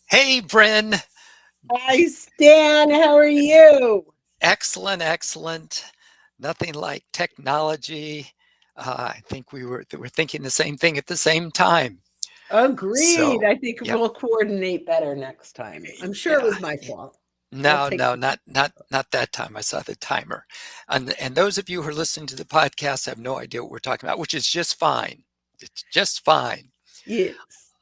Hey, Bryn. Hi, Stan. How are you? Excellent, excellent. Nothing like technology. I think we were thinking the same thing at the same time. Agreed. So, I think yep, we'll coordinate better next time. I'm sure it yeah. was my fault. I'll No, take no, the not that time. I saw the timer. And those of you who are listening to the podcast have no idea what we're talking about, which is just fine. It's just fine. yes.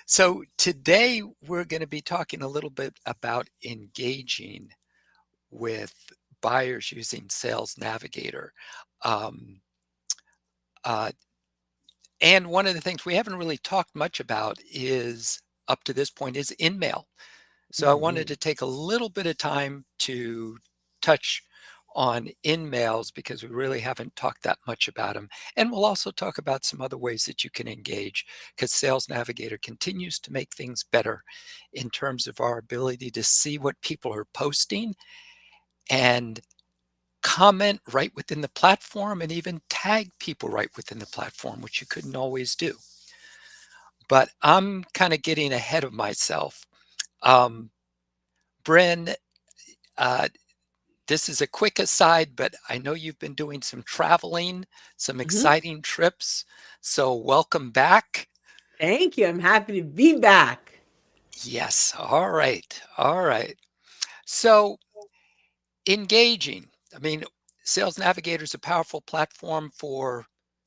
So today we're going to be talking a little bit about engaging with buyers using Sales Navigator. Um, uh, and one of the things we haven't really talked much about is up to this point is InMail. So I wanted Mhm. to take a little bit of time to touch on InMails because we really haven't talked that much about them. And we'll also talk about some other ways that you can engage because Sales Navigator continues to make things better in terms of our ability to see what people are posting and comment right within the platform and even tag people right within the platform, which you couldn't always do. But I'm kind of getting ahead of myself. Um, Bryn, uh, this is a quick aside, but I know you've been doing some traveling, some Mhm. exciting trips. So welcome back. Thank you. I'm happy to be back. Yes. All right. All right. So engaging. I mean, Sales Navigator is a powerful platform for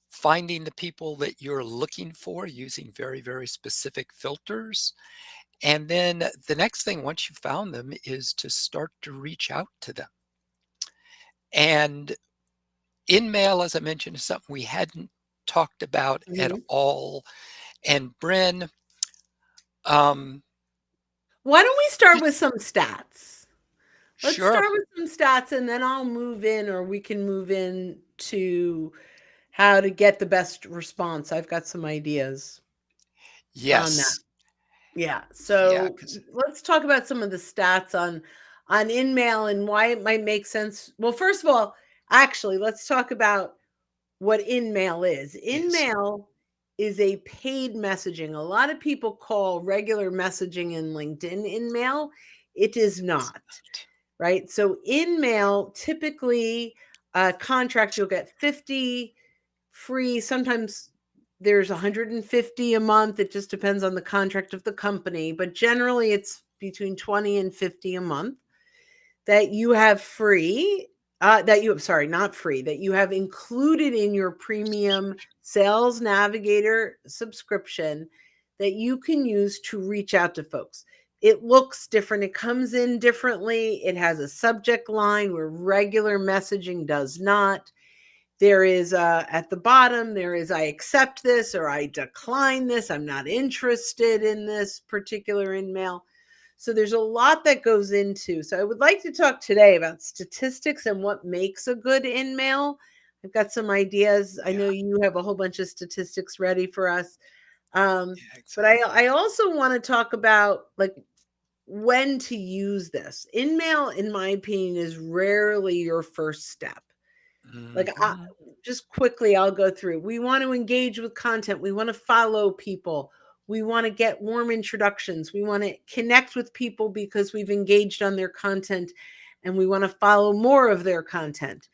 finding the people that you're looking for using very, very specific filters. And then the next thing, once you found them, is to start to reach out to them. And InMail, as I mentioned, is something we hadn't talked about at Mhm. all. And Bryn, um, Why don't we start with some stats? Let's sure. start with some stats and then I'll move in, or we can move in to how to get the best response. I've got some ideas on that. Yes. Yeah. Yeah. So Because, let's talk about some of the stats on InMail and why it might make sense. Well, first of all, actually, let's talk about what InMail is. yes. InMail is a paid messaging. A lot of people call regular messaging in LinkedIn InMail. It is It's not, right? So InMail typically contract you'll get 50 free. Sometimes there's 150 a month. It just depends on the contract of the company, but generally it's between 20 and 50 a month that you have free. That you have, sorry, not free, that you have included in your premium Sales Navigator subscription that you can use to reach out to folks. It looks different. It comes in differently. It has a subject line where regular messaging does not. There is at the bottom, there is I accept this or I decline this. I'm not interested in this particular email. So there's a lot that goes into. So I would like to talk today about statistics and what makes a good in-mail. I've got some ideas. I yeah. know you have a whole bunch of statistics ready for us. Um, Yeah. but I, Exactly. I also want to talk about like when to use this. In-mail, in my opinion, is rarely your first step. Like, Hmm. just quickly, I'll go through. We want to engage with content. We want to follow people. We want to get warm introductions. We want to connect with people because we've engaged on their content and we want to follow more of their content.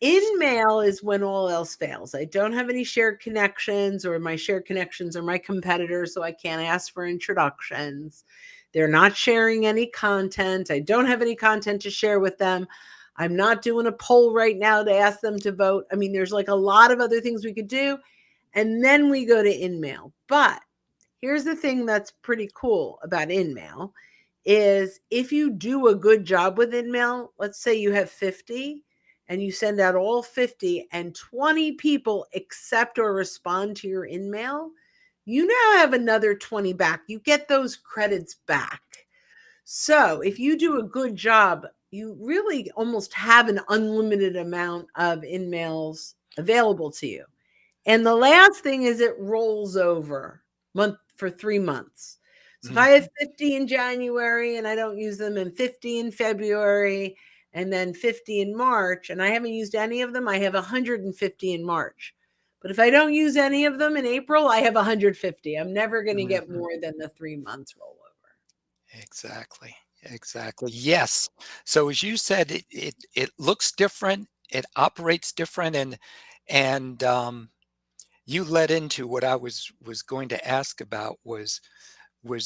In Yes. mail is when all else fails. I don't have any shared connections, or my shared connections are my competitors, so I can't ask for introductions. They're not sharing any content. I don't have any content to share with them. I'm not doing a poll right now to ask them to vote. I mean, there's like a lot of other things we could do. And then we go to InMail. But here's the thing that's pretty cool about InMail is if you do a good job with InMail, let's say you have 50 and you send out all 50 and 20 people accept or respond to your InMail, you now have another 20 back. You get those credits back. So if you do a good job, you really almost have an unlimited amount of InMails available to you. And the last thing is it rolls over month for 3 months. So if I have Hmm. 50 in January and I don't use them, and 50 in February and then 50 in March, and I haven't used any of them, I have 150 in March. But if I don't use any of them in April, I have 150. I'm never going to get Hmm. more than the 3 months rollover. Exactly. Exactly. Yes. So as you said, it looks different, it operates different, and you led into what I was going to ask about was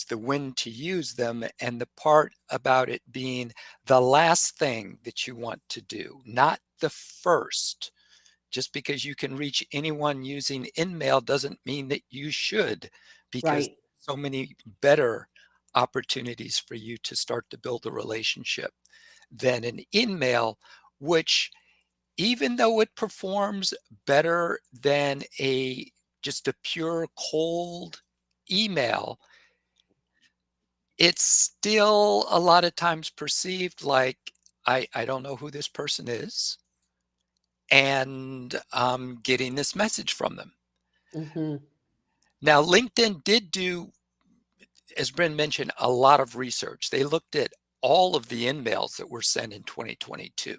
the when to use them and the part about it being the last thing that you want to do, not the first. Just because you can reach anyone using InMail doesn't mean that you should, because Right. so many better opportunities for you to start to build a relationship than an InMail, which even though it performs better than a just a pure cold email, it's still a lot of times perceived like I don't know who this person is, and I'm getting this message from them. Hmm. Now, LinkedIn did do, as Bryn mentioned, a lot of research. They looked at all of the in-mails that were sent in 2022.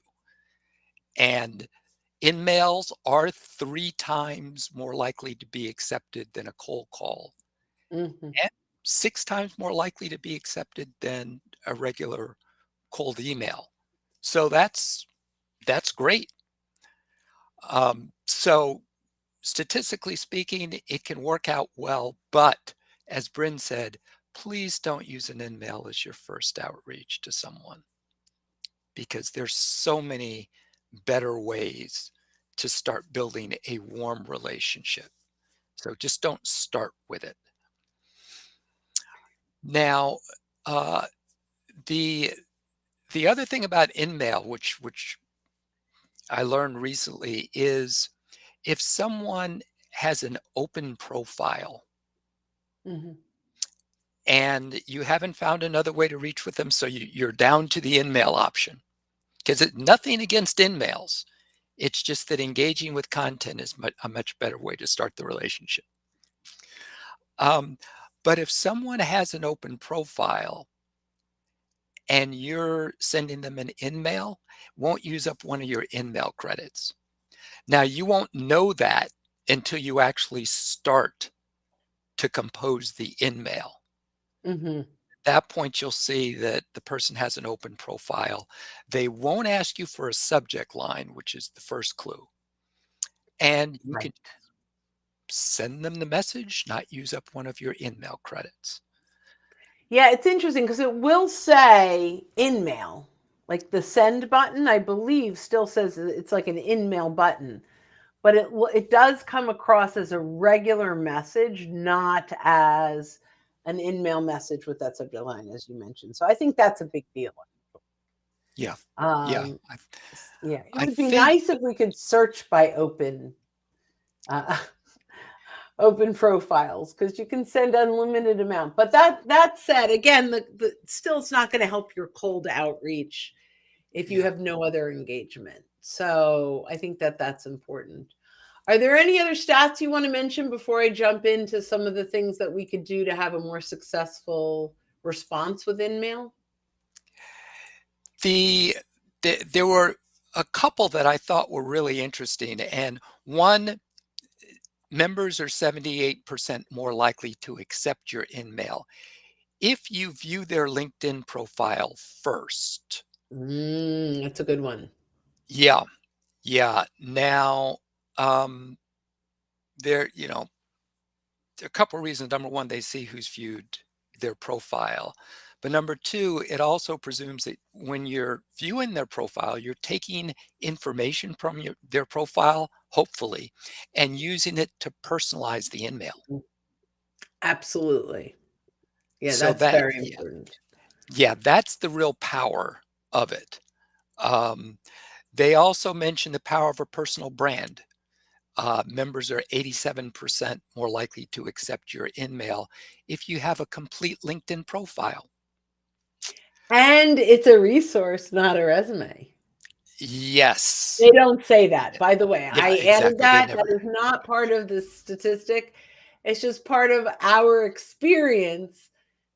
And in-mails are 3 times more likely to be accepted than a cold call, Hmm. and 6 times more likely to be accepted than a regular cold email. So that's great. So statistically speaking, it can work out well, but as Bryn said, please don't use an in-mail as your first outreach to someone, because there's so many better ways to start building a warm relationship. So just don't start with it. Now, uh, the the other thing about in-mail, which I learned recently, is if someone has an open profile Hmm. and you haven't found another way to reach with them, so you're down to the in-mail option. Because nothing against in-mails, it's just that engaging with content is a much better way to start the relationship. Um, but if someone has an open profile and you're sending them an in-mail, won't use up one of your in-mail credits. Now, you won't know that until you actually start to compose the in-mail. Hmm. At that point, you'll see that the person has an open profile. They won't ask you for a subject line, which is the first clue. And you can Right. send them the message, not use up one of your in-mail credits. Yeah, it's interesting because it will say in mail. Like the send button, I believe, still says it's like an in mail button, but it does come across as a regular message, not as an in mail message with that subject line, as you mentioned. So I think that's a big deal. Yeah. Yeah. Um, yeah, it I would be think, nice if we could search by uh, open profiles because you can send unlimited amount. But that said, again, the still it's not going to help your cold outreach if you yeah. have no other engagement. So I think that's important. Are there any other stats you want to mention before I jump into some of the things that we could do to have a more successful response within mail? The, there were a couple that I thought were really interesting. And one, members are 78% more likely to accept your in-mail if you view their LinkedIn profile first. That's a good one. Yeah. Yeah. Now, um, there, a couple of reasons. Number one, they see who's viewed their profile. But number two, it also presumes that when you're viewing their profile, you're taking information from their profile, hopefully, and using it to personalize the email. Absolutely. Yeah, So that's that, very yeah, important. yeah, that's the real power of it. Um, they also mention the power of a personal brand. Members are 87% more likely to accept your in-mail if you have a complete LinkedIn profile. And it's a resource, not a resume. Yes. They don't say that. By the way, Yeah, I added exactly. They that. That never. is not part of the statistic. It's just part of our experience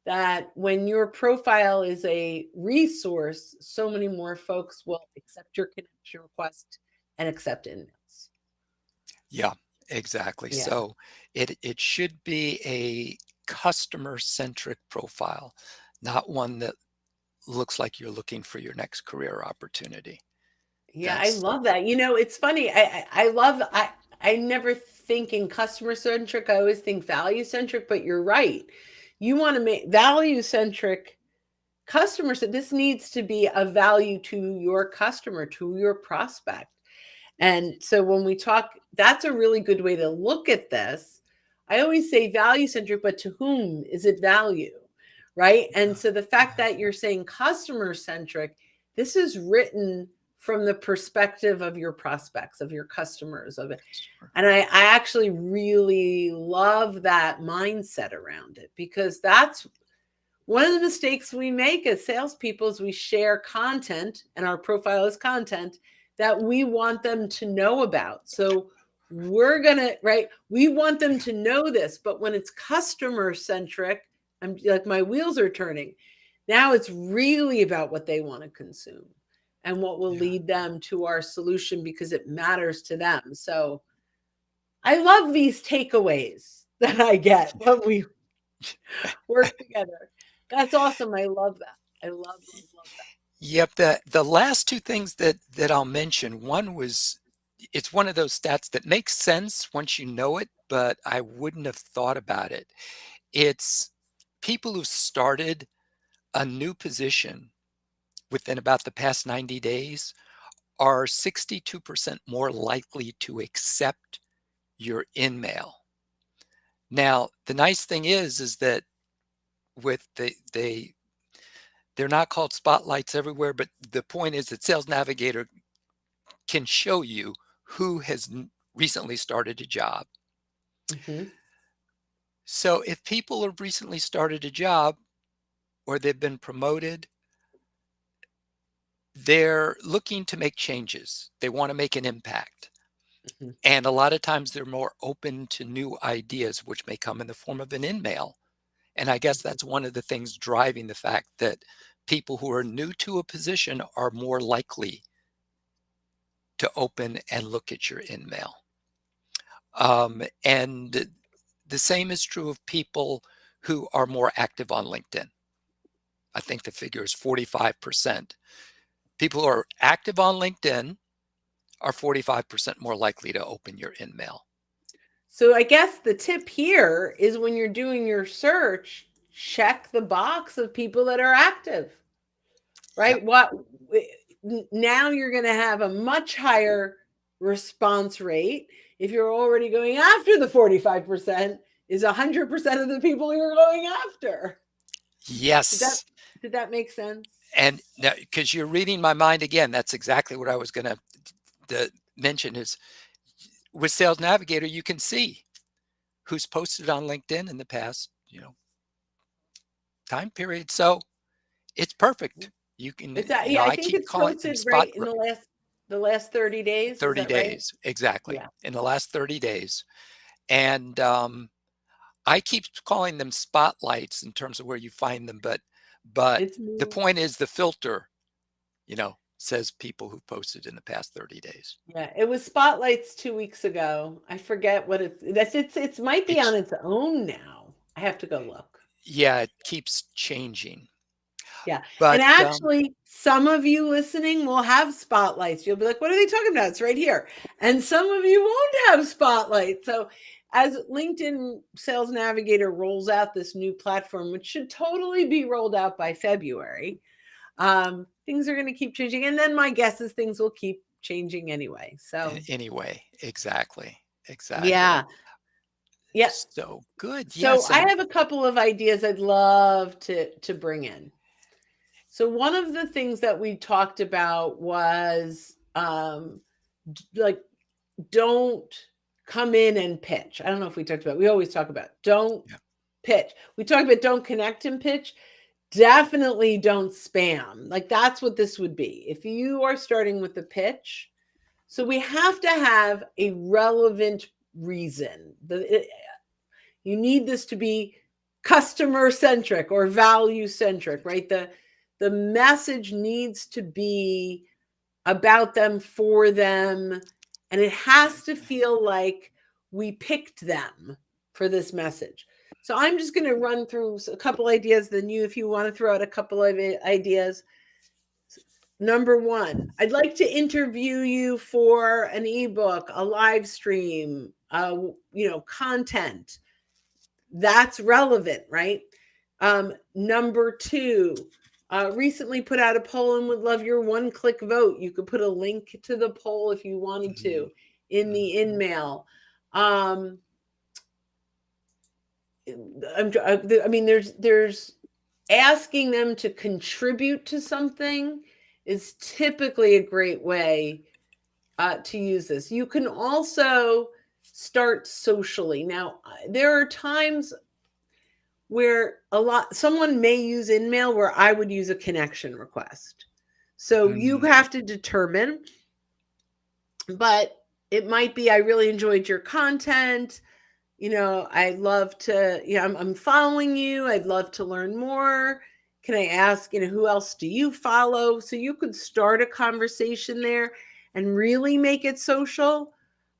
that when your profile is a resource, so many more folks will accept your connection request and accept emails. Yeah, exactly. Yeah. So it should be a customer centric profile, not one that looks like you're looking for your next career opportunity. Yeah, I That's love that. It's funny. I love I never think in customer centric. I always think value centric, but you're right. You want to make value centric customers. This needs to be a value to your customer, to your prospect. And so when we talk, that's a really good way to look at this. I always say value centric, but to whom is it value? Right. And yeah, so the fact yeah, that you're saying customer centric, this is written from the perspective of your prospects, of your customers, of it. customer. And I actually really love that mindset around it, because that's one of the mistakes we make as salespeople is we share content, and our profile is content that we want them to know about. So we're gonna, right? We want them Yeah, to know this, but when it's customer centric, I'm like, my wheels are turning. Now it's really about what they want to consume and what will yeah. lead them to our solution because it matters to them. So I love these takeaways that I get when we work together. That's awesome. I love that. I love that. Yep, the last two things that I'll mention, one was it's one of those stats that makes sense once you know it, but I wouldn't have thought about it. It's people who've started a new position within about the past 90 days are 62% more likely to accept your in-mail. Now, the nice thing is that with they're not called spotlights everywhere, but the point is that Sales Navigator can show you who has recently started a job. Mhm, So if people have recently started a job or they've been promoted, they're looking to make changes. They want to make an impact. mhm, And a lot of times they're more open to new ideas, which may come in the form of an in-mail. And I guess mhm. that's one of the things driving the fact that people who are new to a position are more likely to open and look at your in-mail. And the same is true of people who are more active on LinkedIn. I think the figure is 45%. People who are active on LinkedIn are 45% more likely to open your in-mail. So I guess the tip here is when you're doing your search, check the box of people that are active, Yep. right? Now you're going to have a much higher response rate if you're already going after the 45% is 100% of the people you're going after. Did that Yes. did that make sense? And now, because you're reading my mind again, that's exactly what I was going to mention is with Sales Navigator, you can see who's posted on LinkedIn in the past, time period. So it's perfect. You can, It's that, yeah, I I think keep it's calling them posted spot right in the last 30 days, is 30 that right? days. Exactly. Yeah. In the last 30 days. And I keep calling them spotlights in terms of where you find them, but It's the more. point is the filter, says people who posted in the past 30 days. Yeah, it was spotlights 2 weeks ago. I forget what it's might be on It's its own now. I have to go look. Yeah, it keeps changing. Yeah, and But actually, some of you listening will have spotlights. You'll be like, "What are they talking about? It's right here." And some of you won't have spotlights. So, as LinkedIn Sales Navigator rolls out this new platform, which should totally be rolled out by February, things are going to keep changing. And then my guess is things will keep changing anyway. So, anyway, exactly, exactly. yeah, yeah. So good. So Yes, I and have a couple of ideas I'd love to bring in. So one of the things that we talked about was like, don't come in and pitch. I don't know if we talked about. We always talk about don't yeah, pitch. We talked about don't connect and pitch. Definitely don't spam. Like that's what this would be. If you are starting with the pitch, so we have to have a relevant reason. You need this to be customer centric or value centric, right? The message needs to be about them, for them, and it has to exactly. feel like we picked them for this message. So I'm just going to run through a couple ideas. Then you, if you want to throw out a couple of ideas. Number one, I'd like to interview you for an ebook, a live stream, content that's relevant, right? Number two, recently put out a poll and would love your one-click vote. You could put a link to the poll if you wanted to in the in-mail. I mean, there's asking them to contribute to something is typically a great way to use this. You can also start socially. Now, there are times where someone may use InMail where I would use a connection request. So you have to determine, but it might be, I really enjoyed your content. I'd love to, I'm following you. I'd love to learn more. Can I ask, who else do you follow? So you could start a conversation there and really make it social.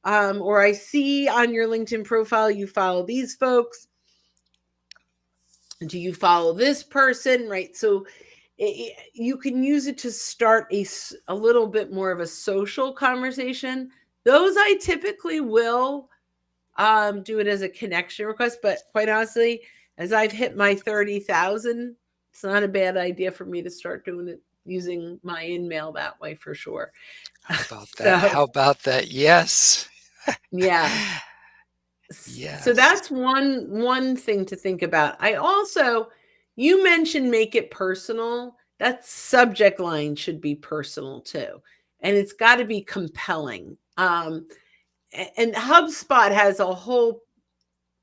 Or I see on your LinkedIn profile, you follow these folks. Do you follow this person? Right. So you can use it to start a little bit more of a social conversation. Those I typically will do it as a connection request, but quite honestly, as I've hit my 30,000, it's not a bad idea for me to start doing it using my InMail that way for sure. How about that? So How about that? Yes. yeah. So Yes. that's one thing to think about. You mentioned make it personal. That subject line should be personal too. And it's got to be compelling. And HubSpot has a whole,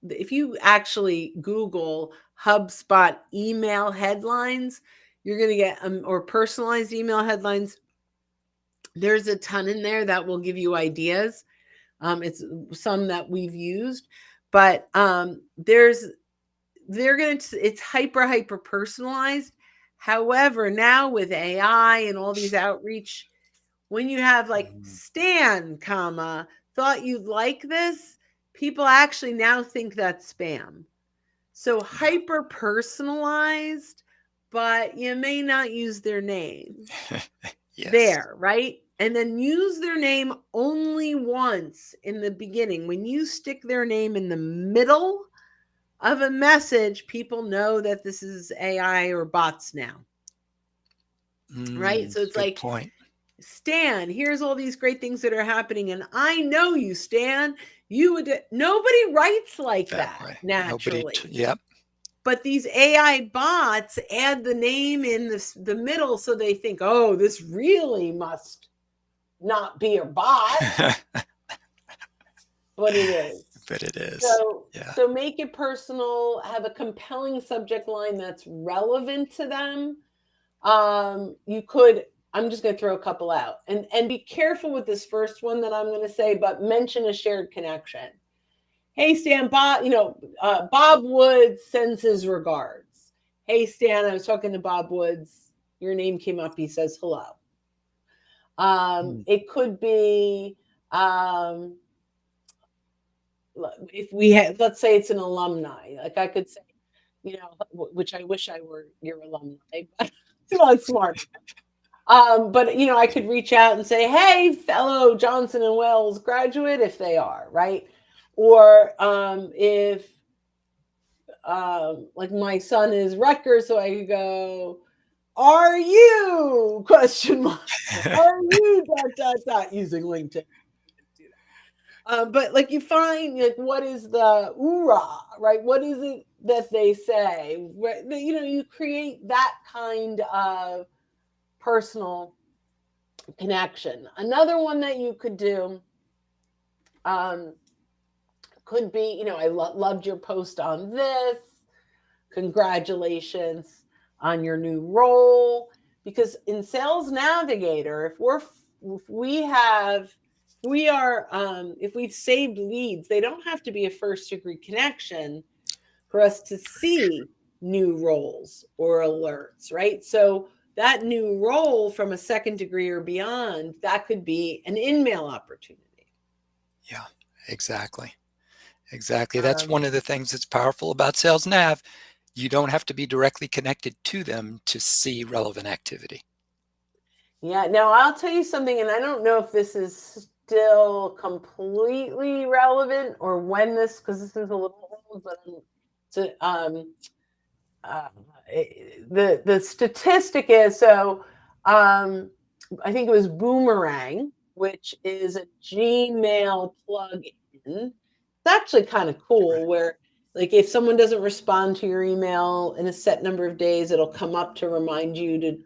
if you actually Google HubSpot email headlines, you're going to get, or personalized email headlines. There's a ton in there that will give you ideas. It's some that we've used, but it's hyper personalized. However, now with AI and all these outreach, when you have like Stan, thought you'd like this, people actually now think that's spam. So hyper personalized, but you may not use their name Yes. there, right? And then use their name only once in the beginning. When you stick their name in the middle of a message, people know that this is AI or bots now, right? So it's Good like, point. Stan, here's all these great things that are happening. And I know you, Stan. Nobody writes like That that way. Nobody, naturally. yep. But these AI bots add the name in the middle so they think, oh, this really must not be a bot, but it is. But it is. So, Yeah. so make it personal, have a compelling subject line that's relevant to them. You could, I'm just going to throw a couple out and be careful with this first one that I'm going to say, but mention a shared connection. Hey, Stan, Bob Woods sends his regards. Hey, Stan, I was talking to Bob Woods. Your name came up. He says hello. It could be, if we had, let's say it's an alumni, like I could say, which I wish I were your alumni, but it's not smart. But I could reach out and say, hey, fellow Johnson and Wales graduate, if they are, right? Or if like my son is Rutgers, so I could go, are you question mark? Are you using LinkedIn? But like you find like what is the oorah, right? What is it that they say? You create that kind of personal connection. Another one that you could do could be, I loved your post on this. Congratulations on your new role. Because in Sales Navigator, if we've saved leads, they don't have to be a first degree connection for us to see new roles or alerts, right? So that new role from a second degree or beyond, that could be an in-mail opportunity. Yeah, exactly. Exactly. That's Um, one of the things that's powerful about Sales Nav. You don't have to be directly connected to them to see relevant activity. yeah, now I'll tell you something, and I don't know if this is still completely relevant or when this, because this is a little old, but to, uh, the statistic is so um, I think it was Boomerang, which is a Gmail plugin. It's actually kind of Right. cool where like if someone doesn't respond to your email in a set number of days, it'll come up to remind you to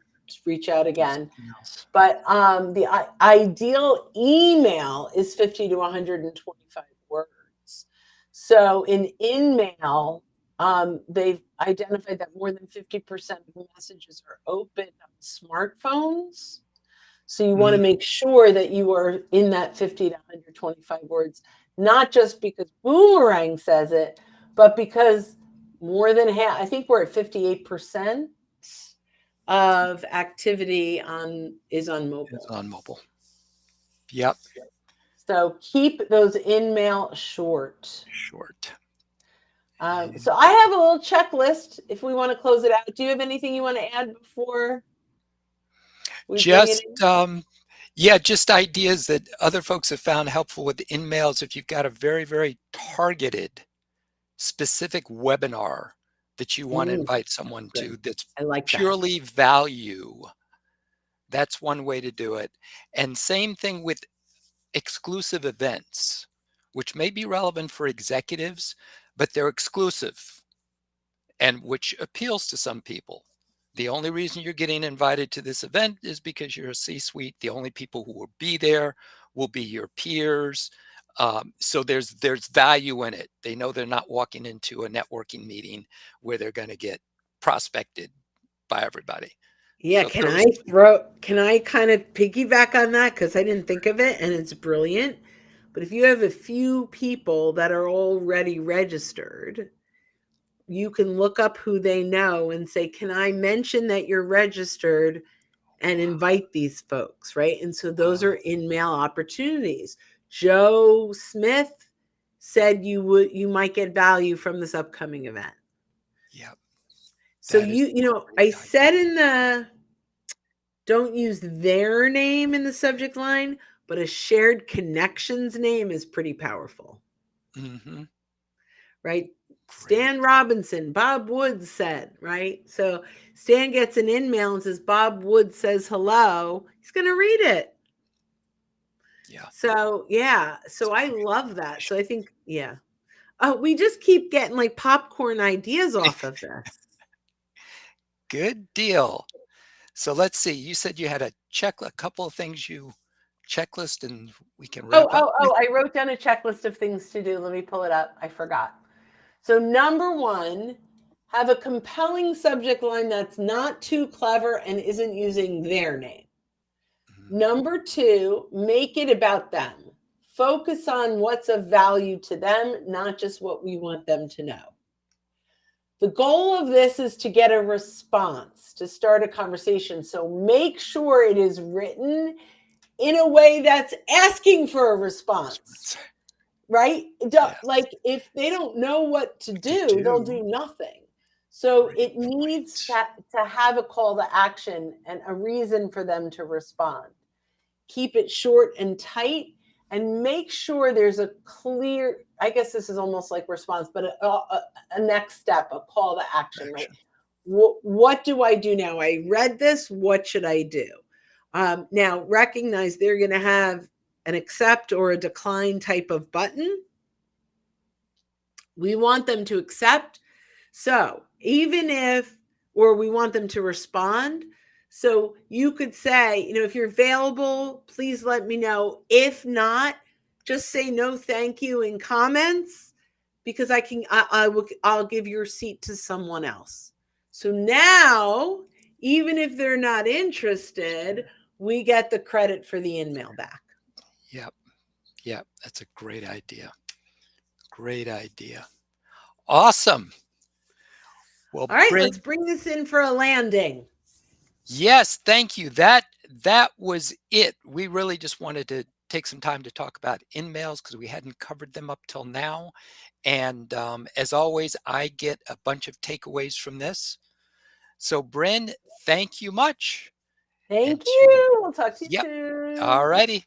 reach out Do again. something else. But the ideal email is 50 to 125 words. So in InMail, they've identified that more than 50% of messages are open on smartphones. So you want to Mhm. make sure that you are in that 50 to 125 words, not just because Boomerang says it, but because more than half, I think we're at 58% of activity on is on Is mobile. on mobile. Yep. So keep those in mail short. Short. So And I have a little checklist if we want to close it out. Do you have anything you want to add before we bring it just in? yeah, just ideas that other folks have found helpful with in-mails. If you've got a very, very targeted, specific webinar that you want to Mm, invite someone good. to that's I like that. purely value, that's one way to do it. And same thing with exclusive events, which may be relevant for executives, but they're exclusive and which appeals to some people. The only reason you're getting invited to this event is because you're a C-suite. The only people who will be there will be your peers. So there's value in it. They know they're not walking into a networking meeting where they're going to get prospected by everybody. Yeah, So can those, I throw can I kind of piggyback on that cuz I didn't think of it and it's brilliant. But if you have a few people that are already registered, you can look up who they know and say, "Can I mention that you're registered and invite these folks?" Right? And so those are oh, in-mail opportunities. Joe Smith said you might get value from this upcoming event. yeah, So that is you know, a I great idea. said in the don't use their name in the subject line, but a shared connections name is pretty powerful, Hmm. right? Great. Stan Robinson, Bob Woods said, right? So Stan gets an in-mail and says, Bob Woods says hello. He's going to read it. Yeah, So, yeah. it's So a I great love that. combination. So I think, yeah. We just keep getting like popcorn ideas off of this. Good deal. So let's see. You said you had a couple of things you checklist, and we can Oh, wrap up oh, with. oh, I wrote down a checklist of things to do. Let me pull it up. I forgot. So, number one, have a compelling subject line that's not too clever and isn't using their name. Mhm. Number two, make it about them. Focus on what's of value to them, not just what we want them to know. The goal of this is to get a response, to start a conversation. So make sure it is written in a way that's asking for a response, right? Yes. Like if they don't know what to To do, they'll do. do nothing. So Great it needs point. to have a call to action and a reason for them to respond. Keep it short and tight and make sure there's a clear, I guess this is almost like response, but a next step, a call to action, right? Action. What do I do now? I read this. What should I do? Now, recognize they're going to have an accept or a decline type of button. We want them to accept. So even if, or we want them to respond. So you could say, you know, if you're available, please let me know. If not, just say no, thank you in comments because I'll give your seat to someone else. So now, even if they're not interested, we get the credit for the in-mail back. Yep. Yep. That's a great idea. Great idea. Awesome. Well, All right, let's Bryn, bring this in for a landing. yes, thank you. That was it. We really just wanted to take some time to talk about in-mails because we hadn't covered them up till now. And as always, I get a bunch of takeaways from this. So, Bryn, thank you much. And Thank to, you. We'll talk to you yep, all soon. righty.